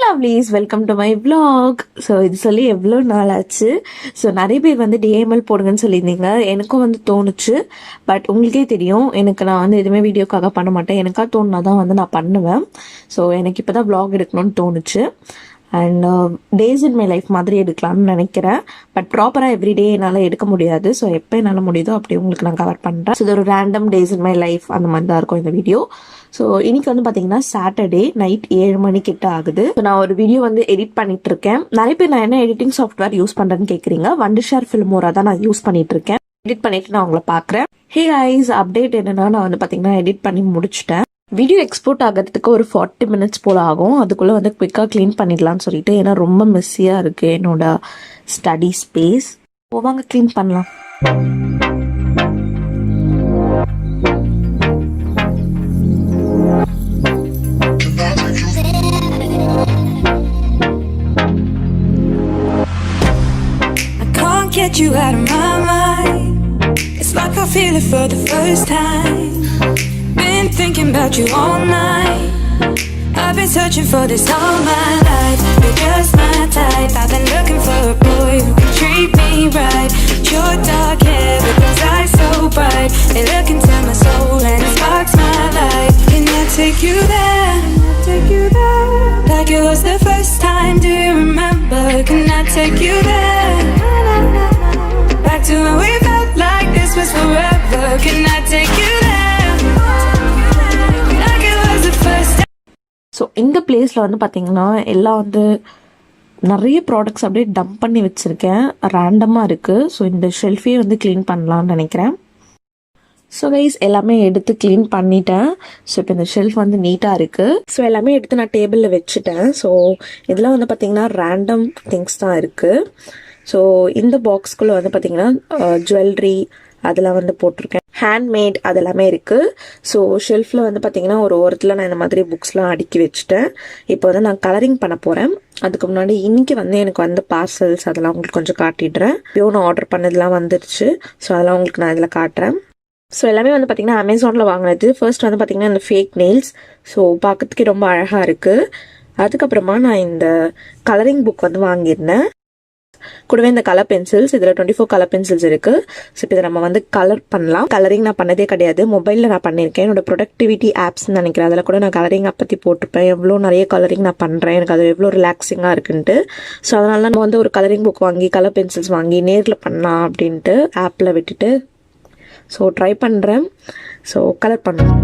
Lovelies, welcome to my vlog. So இது சொல்லி எவ்வளோ நாள் ஆச்சு. ஸோ நிறைய பேர் வந்து டிஎம்எல் போடுங்கன்னு சொல்லியிருந்தீங்க. எனக்கும் வந்து தோணுச்சு. பட் உங்களுக்கே தெரியும், எனக்கு நான் வந்து எதுவுமே வீடியோக்காக பண்ண மாட்டேன். எனக்காக தோணுனா தான் வந்து நான் பண்ணுவேன். ஸோ எனக்கு இப்போ தான் vlog எடுக்கணும்னு தோணுச்சு. And days in my life மாதிரி எடுக்கலாம்னு நினைக்கிறேன். பட் ப்ராப்பராக எவ்ரிடே என்னால் எடுக்க முடியாது. ஸோ எப்போ என்னால் முடியுதோ அப்படி உங்களுக்கு நான் கவர் பண்ணுறேன். ஸோ இது ஒரு random days in my life அந்த மாதிரி தான் இருக்கும் இந்த வீடியோ. ஸோ இன்னைக்கு வந்து பார்த்தீங்கன்னா சாட்டர்டே நைட் 7 மணிக்கிட்ட ஆகுது. ஸோ நான் ஒரு வீடியோ வந்து எடிட் பண்ணிட்டு இருக்கேன். நிறைய பேர் நான் என்ன எடிட்டிங் சாஃப்ட்வேர் யூஸ் பண்ணுறேன்னு கேட்குறீங்க. வண்டர்ஷேர் ஃபில்மோரா தான் நான் யூஸ் பண்ணிட்டு இருக்கேன். எடிட் பண்ணிட்டு நான் உங்களை பார்க்குறேன். ஹே கைஸ், அப்டேட் என்னன்னா, நான் வந்து பார்த்தீங்கன்னா எடிட் பண்ணி முடிச்சிட்டேன். வீடியோ எக்ஸ்போர்ட் ஆகிறதுக்கு ஒரு 40 மினிட்ஸ் போல் ஆகும். அதுக்குள்ளே வந்து குவிக்காக க்ளீன் பண்ணிடலான்னு சொல்லிட்டு, ஏன்னா ரொம்ப மெஸ்ஸியாக இருக்குது என்னோட ஸ்டடி ஸ்பேஸ். போவாங்க க்ளீன் பண்ணலாம். Get you out of my mind. It's like I feel it for the first time. Been thinking about you all night. I've been searching for this all my life. You're just my type. I've been looking for a boy who can treat me right. Your dark hair with those eyes so bright. They look into my soul and it sparks my life. Can I take you there? Take you there? Like it was the first time. Do you remember? Can I take you there? Back to when we felt like this was forever. Can I take you there? Like it was the first time. So இந்த பிளேஸில் வந்து பார்த்தீங்கன்னா எல்லாம் வந்து நிறைய products அப்படியே dump பண்ணி வச்சுருக்கேன். ரேண்டமாக இருக்குது. ஸோ இந்த ஷெல்ஃபே வந்து க்ளீன் பண்ணலான்னு நினைக்கிறேன். ஸோ கைஸ், எல்லாமே எடுத்து க்ளீன் பண்ணிட்டேன். ஸோ இப்போ இந்த ஷெல்ஃப் வந்து நீட்டாக இருக்குது. ஸோ எல்லாமே எடுத்து நான் டேபிளில் வச்சுட்டேன். ஸோ இதெல்லாம் வந்து பார்த்தீங்கன்னா ரேண்டம் திங்ஸ் தான் இருக்குது. ஸோ இந்த பாக்ஸ்குள்ளே வந்து பார்த்தீங்கன்னா ஜுவல்லரி அதெல்லாம் வந்து போட்டிருக்கேன். ஹேண்ட்மேட் அதெல்லாமே இருக்குது. ஸோ ஷெல்ஃபில் வந்து பார்த்தீங்கன்னா ஒரு ஓரத்தில் நான் இந்த மாதிரி புக்ஸ்லாம் அடுக்கி வச்சுட்டேன். இப்போ வந்து நான் கலரிங் பண்ண போகிறேன். அதுக்கு முன்னாடி இன்றைக்கி வந்து எனக்கு வந்து பார்சல்ஸ் அதெல்லாம் உங்களுக்கு கொஞ்சம் காட்டிடுறேன். இப்போ நான் ஆர்டர் பண்ணதெல்லாம் வந்துருச்சு. ஸோ அதெல்லாம் உங்களுக்கு நான் இதில் காட்டுறேன். ஸோ எல்லாமே வந்து பார்த்திங்கன்னா அமேசானில் வாங்கினது. ஃபர்ஸ்ட் வந்து பார்த்திங்கன்னா இந்த ஃபேக் நெயில்ஸ். ஸோ பார்க்கறதுக்கே ரொம்ப அழகாக இருக்குது. அதுக்கப்புறமா நான் இந்த கலரிங் புக் வந்து வாங்கியிருந்தேன். கூடவே இந்த கலர் பென்சில்ஸ், இதில் 24 கலர் பென்சில்ஸ் இருக்குது. ஸோ இப்போ இதை நம்ம வந்து கலர் பண்ணலாம். கலரிங் நான் பண்ணதே கிடையாது. மொபைலில் நான் பண்ணியிருக்கேன். என்னோட ப்ரொடக்டிவிட்டி ஆப்ஸ்ன்னு நினைக்கிறேன். அதில் கூட நான் கலரிங் ஆப் பற்றி போட்டிருப்பேன். எவ்வளோ நிறைய கலரிங் நான் பண்ணுறேன், எனக்கு அது எவ்வளோ ரிலாக்ஸிங்காக இருக்குன்ட்டு. ஸோ அதனால நான் வந்து ஒரு கலரிங் புக் வாங்கி கலர் பென்சில்ஸ் வாங்கி நேரில் பண்ணலாம் அப்படின்ட்டு ஆப்பில் விட்டுட்டு ஸோ ட்ரை பண்ணுறேன். ஸோ கலர் பண்ணுறேன்.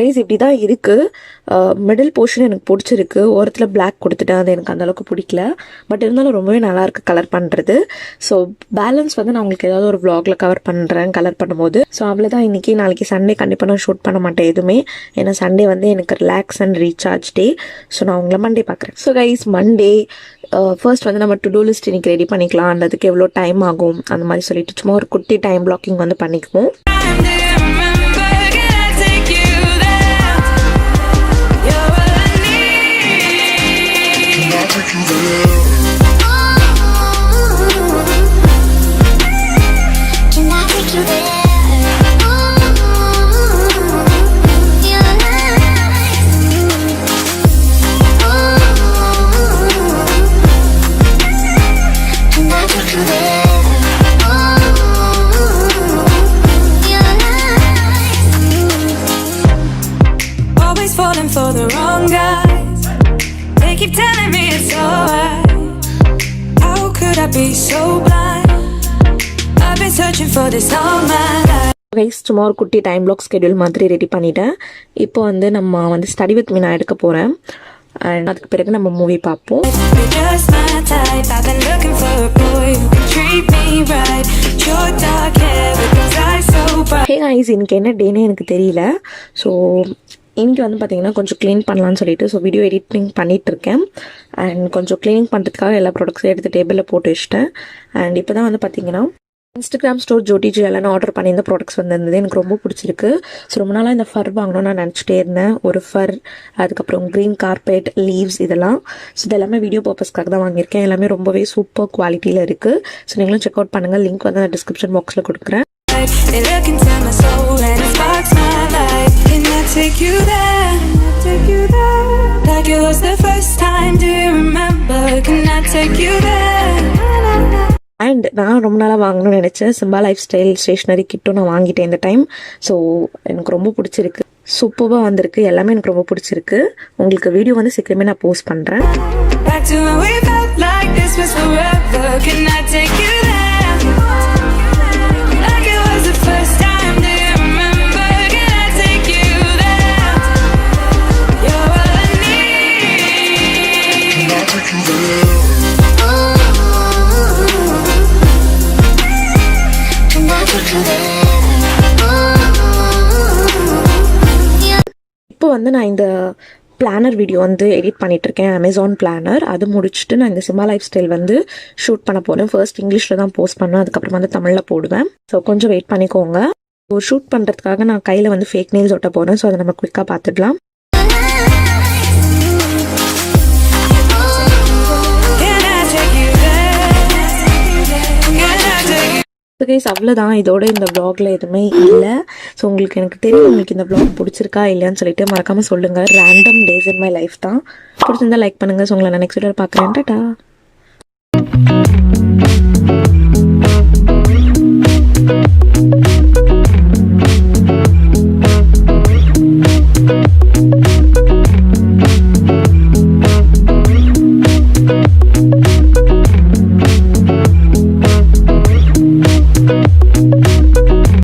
கைஸ் இப்படி தான் இருக்குது. மிடில் போர்ஷன் எனக்கு பிடிச்சிருக்கு. ஓரத்தில் பிளாக் கொடுத்துட்டேன், அது எனக்கு அந்தளவுக்கு பிடிக்கல. பட் இருந்தாலும் ரொம்பவே நல்லாயிருக்கு கலர் பண்ணுறது. ஸோ பேலன்ஸ் வந்து நான் உங்களுக்கு ஏதாவது ஒரு vlogல கவர் பண்ணுறேன் கலர் பண்ணும்போது. ஸோ அவ்வளோதான் இன்றைக்கி. நாளைக்கு சண்டே கண்டிப்பாக நான் ஷூட் பண்ண மாட்டேன் எதுவுமே. ஏன்னா சண்டே வந்து எனக்கு relax and recharge day. So நான் உங்களை மண்டே பார்க்குறேன். ஸோ கைஸ் மண்டே ஃபர்ஸ்ட் வந்து நம்ம டு டூ லிஸ்ட் இன்றைக்கி ரெடி பண்ணிக்கலாம். அதுக்கு எவ்வளோ டைம் ஆகும் அந்த மாதிரி சொல்லிட்டு சும்மா ஒரு குட்டி டைம் பிளாக்கிங் வந்து பண்ணிக்குவோம். For the wrong guys, they keep telling me it's alright. How could I be so blind? I've been searching for this all my life. Guys சும்மா ஒரு குட்டி டைம் பிளாக் ஸ்கெடியூல் மாதிரி ரெடி பண்ணிட்டேன். இப்போ வந்து நம்ம வந்து ஸ்டடி வித் மீ நான் எடுக்க போகிறேன். அண்ட் அதுக்கு பிறகு நம்ம மூவி பார்ப்போம். ஹே கைஸ் இன்னைக்கு என்ன டேனே எனக்கு தெரியல. ஸோ இன்றைக்கி வந்து பார்த்திங்கன்னா கொஞ்சம் க்ளீன் பண்ணலான்னு சொல்லிட்டு ஸோ வீடியோ எடிட்டிங் பண்ணிகிட்ருக்கேன். அண்ட் கொஞ்சம் க்ளீனிங் பண்ணுறதுக்காக எல்லா ப்ராடக்ட்ஸும் எடுத்து டேபிளில் போட்டு வச்சிட்டேன். அண்ட் இப்போ தான் வந்து பார்த்திங்கன்னா இன்ஸ்டாகிராம் ஸ்டோர் ஜோடிஜி எல்லாம் ஆர்டர் பண்ணி இந்த ப்ராடக்ட்ஸ் வந்திருந்தது. எனக்கு ரொம்ப பிடிச்சிருக்கு. ஸோ ரொம்ப நாளாக இந்த ஃபர் வாங்கணும்னு நான் நினச்சிட்டே இருந்தேன். ஒரு ஃபர், அதுக்கப்புறம் க்ரீன் கார்பெட், லீவ்ஸ் இதெல்லாம். ஸோ இதெல்லாமே வீடியோ பர்பஸ்க்காக தான் வாங்கியிருக்கேன். எல்லாமே ரொம்பவே சூப்பர் குவாலிட்டியில் இருக்குது. ஸோ நீங்களும் செக் அவுட் பண்ணுங்கள். லிங்க் வந்து நான் டிஸ்கிரிப்ஷன் பாக்ஸில் கொடுக்குறேன். They look into my soul and it sparks my life. Can I take you there? Take you there? Like it was the first time. Do you remember? Can I take you there? And நான் ரொம்ப நாளாக வாங்கணும்னு நினச்சேன் Simba life style stationery கிட்டும் நான் வாங்கிட்டேன் இந்த time. So எனக்கு ரொம்ப பிடிச்சிருக்கு. சூப்பராக வந்திருக்கு. எல்லாமே எனக்கு ரொம்ப பிடிச்சிருக்கு. உங்களுக்கு வீடியோ வந்து சீக்கிரமே நான் போஸ்ட் பண்ணுறேன். Back to when we felt like this was forever. Can I take you there? Like it was the first time. Do you remember? Can I take you there? You're all I need. Can I take you there? இப்போ வந்து நான் இந்த planar video வந்து edit பண்ணிகிட்ருக்கேன். Amazon planar அது முடிச்சுட்டு நான் இந்த சிம்பா லைஃப் ஸ்டைல் வந்து ஷூட் பண்ண போகிறேன். ஃபர்ஸ்ட் இங்கிலீஷில் தான் போஸ்ட் பண்ணேன், அதுக்கப்புறம் வந்து தமிழில் போடுவேன். ஸோ கொஞ்சம் வெயிட் பண்ணிக்கோங்க. ஸோ ஷூட் பண்ணுறதுக்காக நான் கையில் வந்து ஃபேக் நெயில்ஸ் ஒட்ட போகிறேன். ஸோ அதை நம்ம குயிக்காக பார்த்துடலாம். கைஸ் அவ்வளோதான். இதோட இந்த vlogல எதுவுமே இல்லை. ஸோ உங்களுக்கு எனக்கு தெரியும் உங்களுக்கு இந்த vlog பிடிச்சிருக்கா இல்லையான்னு சொல்லிட்டு மறக்காமல் சொல்லுங்கள். Random days in my life தான். பிடிச்சிருந்தா லைக் பண்ணுங்கள். ஸோ உங்களை நான் நெக்ஸ்ட் வீடியோவில் பார்க்குறேன். டாடா.